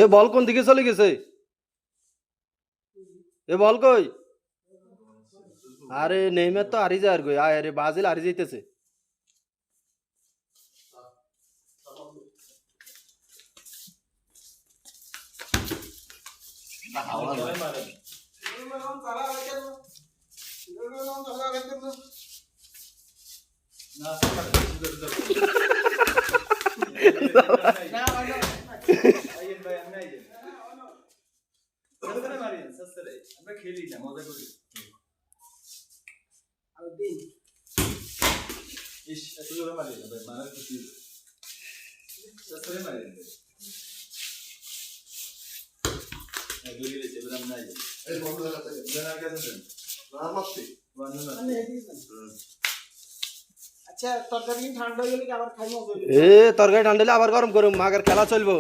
এ বল কোন দিকে চলে গেছে? এ বল কই? আরে নেইমার তো হারি যায় আর কই, আরে ব্রাজিল হারি যাইতেছে। আচ্ছা তরকারি ঠান্ডা হয়ে গেলে কি আবার খাইবো? এ তরকারি ঠান্ডা হলে আবার গরম করুম, মাগের খেলা চলবো।